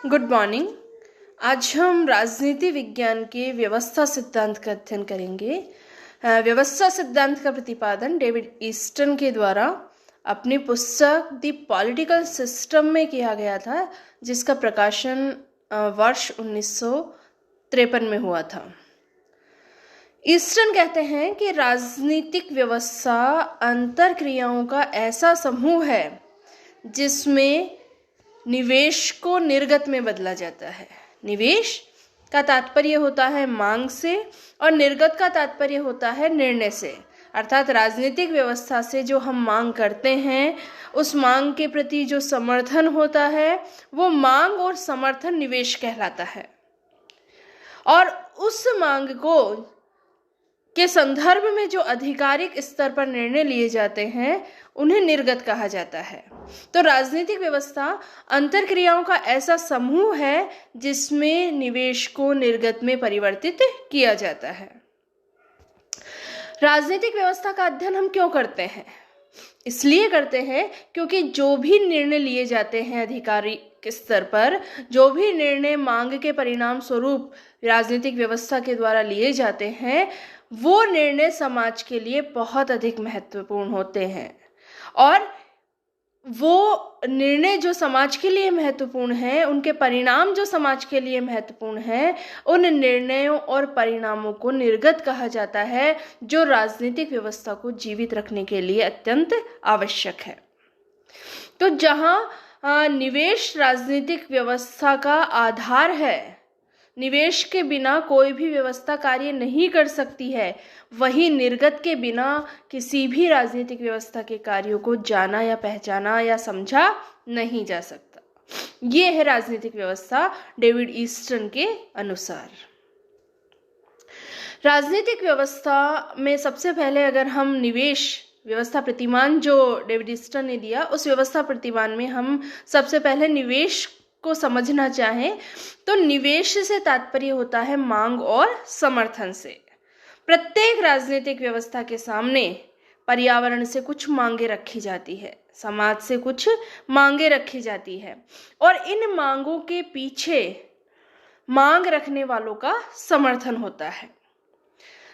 Good morning. आज हम राजनीति विज्ञान के व्यवस्था सिद्धांत का अध्ययन करेंगे। व्यवस्था सिद्धांत का प्रतिपादन डेविड ईस्टन के द्वारा अपनी पुस्तक द पॉलिटिकल सिस्टम में किया गया था, जिसका प्रकाशन वर्ष 1953 में हुआ था। ईस्टन कहते हैं कि राजनीतिक व्यवस्था अंतरक्रियाओं का ऐसा समूह है जिसमें निवेश को निर्गत में बदला जाता है। निवेश का तात्पर्य होता है मांग से और निर्गत का तात्पर्य होता है निर्णय से। अर्थात राजनीतिक व्यवस्था से जो हम मांग करते हैं, उस मांग के प्रति जो समर्थन होता है वो मांग और समर्थन निवेश कहलाता है। और उस मांग को के संदर्भ में जो आधिकारिक स्तर पर निर्णय लिए जाते हैं उन्हें निर्गत कहा जाता है। तो राजनीतिक व्यवस्था अंतरक्रियाओं का ऐसा समूह है जिसमें निवेश को निर्गत में परिवर्तित किया जाता है। राजनीतिक व्यवस्था का अध्ययन हम क्यों करते हैं? इसलिए करते हैं क्योंकि जो भी निर्णय लिए जाते हैं आधिकारिक स्तर पर, जो भी निर्णय मांग के परिणाम स्वरूप राजनीतिक व्यवस्था के द्वारा लिए जाते हैं, वो निर्णय समाज के लिए बहुत अधिक महत्वपूर्ण होते हैं। और वो निर्णय जो समाज के लिए महत्वपूर्ण है, उनके परिणाम जो समाज के लिए महत्वपूर्ण है, उन निर्णयों और परिणामों को निर्गत कहा जाता है, जो राजनीतिक व्यवस्था को जीवित रखने के लिए अत्यंत आवश्यक है। तो जहाँ निवेश राजनीतिक व्यवस्था का आधार है, निवेश के बिना कोई भी व्यवस्था कार्य नहीं कर सकती है, वही निर्गत के बिना किसी भी राजनीतिक व्यवस्था के कार्यों को जाना या पहचाना या समझा नहीं जा सकता। ये है राजनीतिक व्यवस्था डेविड ईस्टन के अनुसार। राजनीतिक व्यवस्था में सबसे पहले अगर हम निवेश व्यवस्था प्रतिमान जो डेविड ईस्टन ने दिया, उस व्यवस्था प्रतिमान में हम सबसे पहले निवेश को समझना चाहें तो निवेश से तात्पर्य होता है मांग और समर्थन से। प्रत्येक राजनीतिक व्यवस्था के सामने पर्यावरण से कुछ मांगे रखी जाती है, समाज से कुछ मांगे रखी जाती है, और इन मांगों के पीछे मांग रखने वालों का समर्थन होता है,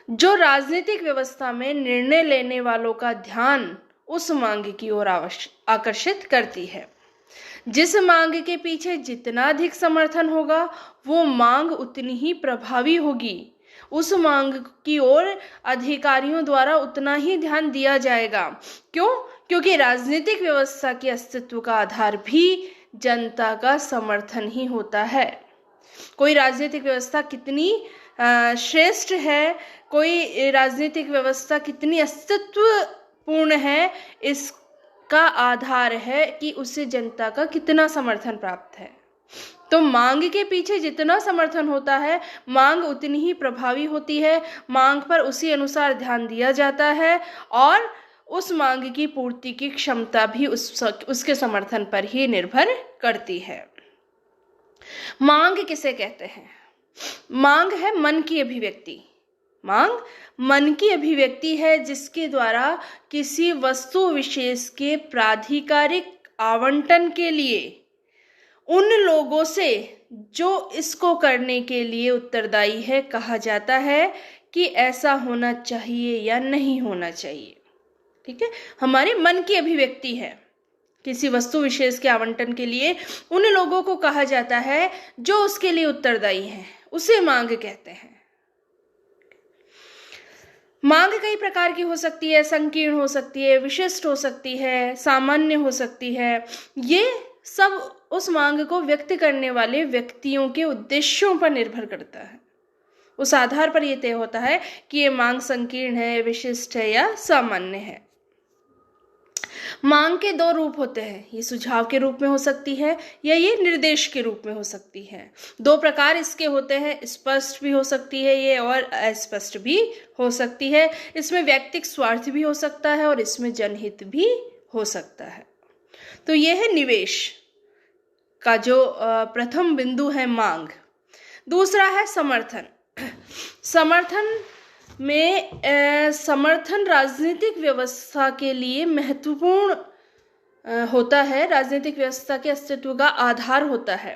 जो राजनीतिक व्यवस्था में निर्णय लेने वालों का ध्यान उस मांग की ओर आकर्षित करती है। जिस मांग के पीछे जितना अधिक समर्थन होगा, वो मांग उतनी ही प्रभावी होगी। उस मांग की ओर अधिकारियों द्वारा उतना ही ध्यान दिया जाएगा। क्यों? क्योंकि राजनीतिक व्यवस्था के अस्तित्व का आधार भी जनता का समर्थन ही होता है। कोई राजनीतिक व्यवस्था कितनी श्रेष्ठ है, कोई राजनीतिक व्यवस्था कितनी अस्तित्वपूर्ण है, इस का आधार है कि उसे जनता का कितना समर्थन प्राप्त है। तो मांग के पीछे जितना समर्थन होता है, मांग उतनी ही प्रभावी होती है, मांग पर उसी अनुसार ध्यान दिया जाता है, और उस मांग की पूर्ति की क्षमता भी उसके समर्थन पर ही निर्भर करती है। मांग किसे कहते हैं? मांग है मन की अभिव्यक्ति। मांग मन की अभिव्यक्ति है जिसके द्वारा किसी वस्तु विशेष के प्राधिकारिक आवंटन के लिए उन लोगों से जो इसको करने के लिए उत्तरदायी है कहा जाता है कि ऐसा होना चाहिए या नहीं होना चाहिए। ठीक है, हमारे मन की अभिव्यक्ति है। किसी वस्तु विशेष के आवंटन के लिए उन लोगों को कहा जाता है जो उसके लिए उत्तरदायी है, उसे मांग कहते हैं। मांग कई प्रकार की हो सकती है, संकीर्ण हो सकती है, विशिष्ट हो सकती है, सामान्य हो सकती है। ये सब उस मांग को व्यक्त करने वाले व्यक्तियों के उद्देश्यों पर निर्भर करता है। उस आधार पर यह तय होता है कि ये मांग संकीर्ण है, विशिष्ट है या सामान्य है। मांग के दो रूप होते हैं, ये सुझाव के रूप में हो सकती है या ये निर्देश के रूप में हो सकती है। दो प्रकार इसके होते हैं, स्पष्ट भी हो सकती है ये और अस्पष्ट भी हो सकती है। इसमें व्यक्तिगत स्वार्थ भी हो सकता है और इसमें जनहित भी हो सकता है। तो यह है निवेश का जो प्रथम बिंदु है मांग। दूसरा है समर्थन। समर्थन राजनीतिक व्यवस्था के लिए महत्वपूर्ण होता है, राजनीतिक व्यवस्था के अस्तित्व का आधार होता है।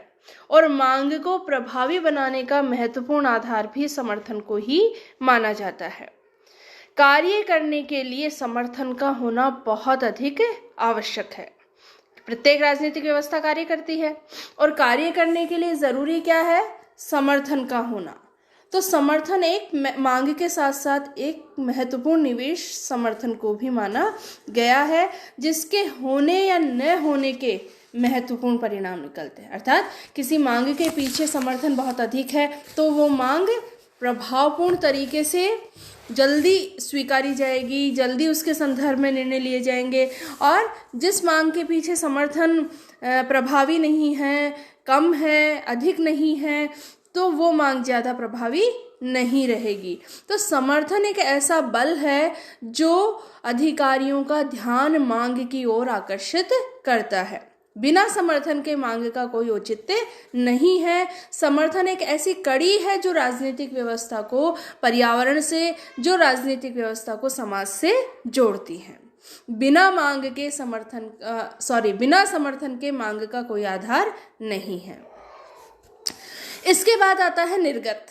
और मांग को प्रभावी बनाने का महत्वपूर्ण आधार भी समर्थन को ही माना जाता है। कार्य करने के लिए समर्थन का होना बहुत अधिक आवश्यक है। प्रत्येक राजनीतिक व्यवस्था कार्य करती है और कार्य करने के लिए जरूरी क्या है? समर्थन का होना। तो समर्थन एक मांग के साथ साथ एक महत्वपूर्ण निवेश समर्थन को भी माना गया है, जिसके होने या न होने के महत्वपूर्ण परिणाम निकलते हैं। अर्थात किसी मांग के पीछे समर्थन बहुत अधिक है तो वो मांग प्रभावपूर्ण तरीके से जल्दी स्वीकारी जाएगी, जल्दी उसके संदर्भ में निर्णय लिए जाएंगे। और जिस मांग के पीछे समर्थन प्रभावी नहीं है, कम है, अधिक नहीं है, तो वो मांग ज़्यादा प्रभावी नहीं रहेगी। तो समर्थन एक ऐसा बल है जो अधिकारियों का ध्यान मांग की ओर आकर्षित करता है। बिना समर्थन के मांग का कोई औचित्य नहीं है। समर्थन एक ऐसी कड़ी है जो राजनीतिक व्यवस्था को पर्यावरण से, जो राजनीतिक व्यवस्था को समाज से जोड़ती है। बिना समर्थन के मांग का कोई आधार नहीं है। इसके बाद आता है निर्गत।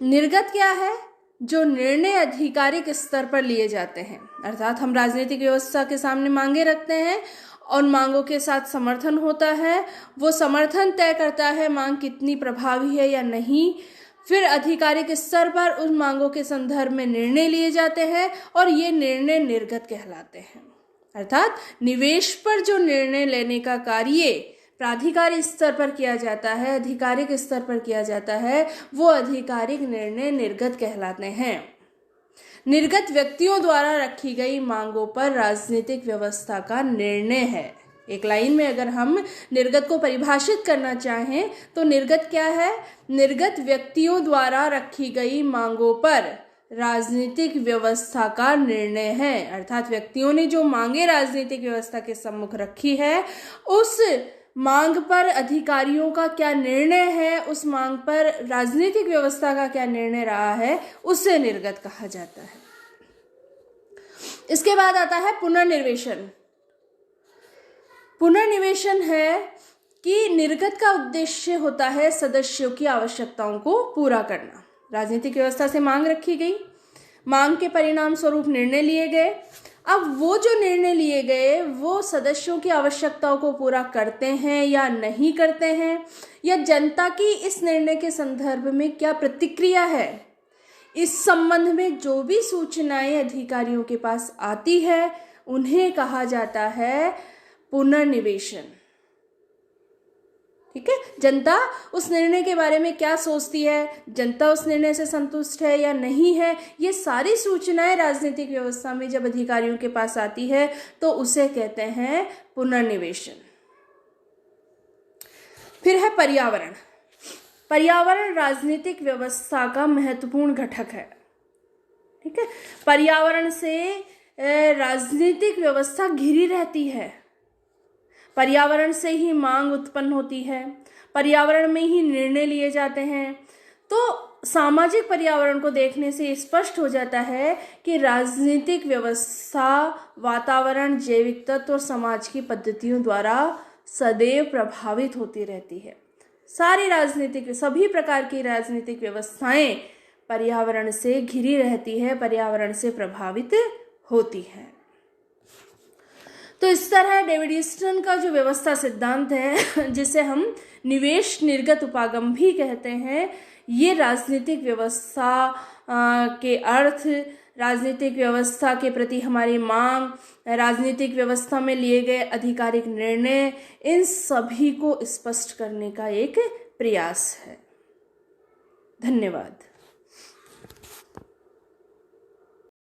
निर्गत क्या है? जो निर्णय आधिकारिक स्तर पर लिए जाते हैं। अर्थात हम राजनीतिक व्यवस्था के सामने मांगे रखते हैं और मांगों के साथ समर्थन होता है। वो समर्थन तय करता है मांग कितनी प्रभावी है या नहीं। फिर आधिकारिक स्तर पर उन मांगों के संदर्भ में निर्णय लिए जाते हैं और ये निर्णय निर्गत कहलाते हैं। अर्थात निवेश पर जो निर्णय लेने का कार्य प्राधिकारी स्तर पर किया जाता है, आधिकारिक स्तर पर किया जाता है, वो आधिकारिक निर्णय निर्गत कहलाते हैं। निर्गत व्यक्तियों द्वारा रखी गई मांगों पर राजनीतिक व्यवस्था का निर्णय है। एक लाइन में अगर हम निर्गत को परिभाषित करना चाहें तो निर्गत क्या है? निर्गत व्यक्तियों द्वारा रखी गई मांगों पर राजनीतिक व्यवस्था का निर्णय है। अर्थात व्यक्तियों ने जो मांगे राजनीतिक व्यवस्था के सम्मुख रखी है, उस मांग पर अधिकारियों का क्या निर्णय है, उस मांग पर राजनीतिक व्यवस्था का क्या निर्णय रहा है, उसे निर्गत कहा जाता है। इसके बाद आता है पुनर्निवेशन। पुनर्निवेशन है कि निर्गत का उद्देश्य होता है सदस्यों की आवश्यकताओं को पूरा करना। राजनीतिक व्यवस्था से मांग रखी गई, मांग के परिणाम स्वरूप निर्णय लिए गए। अब वो जो निर्णय लिए गए वो सदस्यों की आवश्यकताओं को पूरा करते हैं या नहीं करते हैं, या जनता की इस निर्णय के संदर्भ में क्या प्रतिक्रिया है, इस संबंध में जो भी सूचनाएं अधिकारियों के पास आती है उन्हें कहा जाता है पुनर्निवेशन। ठीक है, जनता उस निर्णय के बारे में क्या सोचती है, जनता उस निर्णय से संतुष्ट है या नहीं है, ये सारी सूचनाएं राजनीतिक व्यवस्था में जब अधिकारियों के पास आती है तो उसे कहते हैं पुनर्निवेशन। फिर है पर्यावरण। पर्यावरण राजनीतिक व्यवस्था का महत्वपूर्ण घटक है। ठीक है, पर्यावरण से राजनीतिक व्यवस्था घिरी रहती है। पर्यावरण से ही मांग उत्पन्न होती है, पर्यावरण में ही निर्णय लिए जाते हैं। तो सामाजिक पर्यावरण को देखने से स्पष्ट हो जाता है कि राजनीतिक व्यवस्था वातावरण, जैविक तत्व और समाज की पद्धतियों द्वारा सदैव प्रभावित होती रहती है। सभी प्रकार की राजनीतिक व्यवस्थाएं पर्यावरण से घिरी रहती है, पर्यावरण से प्रभावित होती है। तो इस तरह डेविड ईस्टन का जो व्यवस्था सिद्धांत है, जिसे हम निवेश निर्गत उपागम भी कहते हैं, ये राजनीतिक व्यवस्था के अर्थ, राजनीतिक व्यवस्था के प्रति हमारी मांग, राजनीतिक व्यवस्था में लिए गए आधिकारिक निर्णय, इन सभी को स्पष्ट करने का एक प्रयास है। धन्यवाद।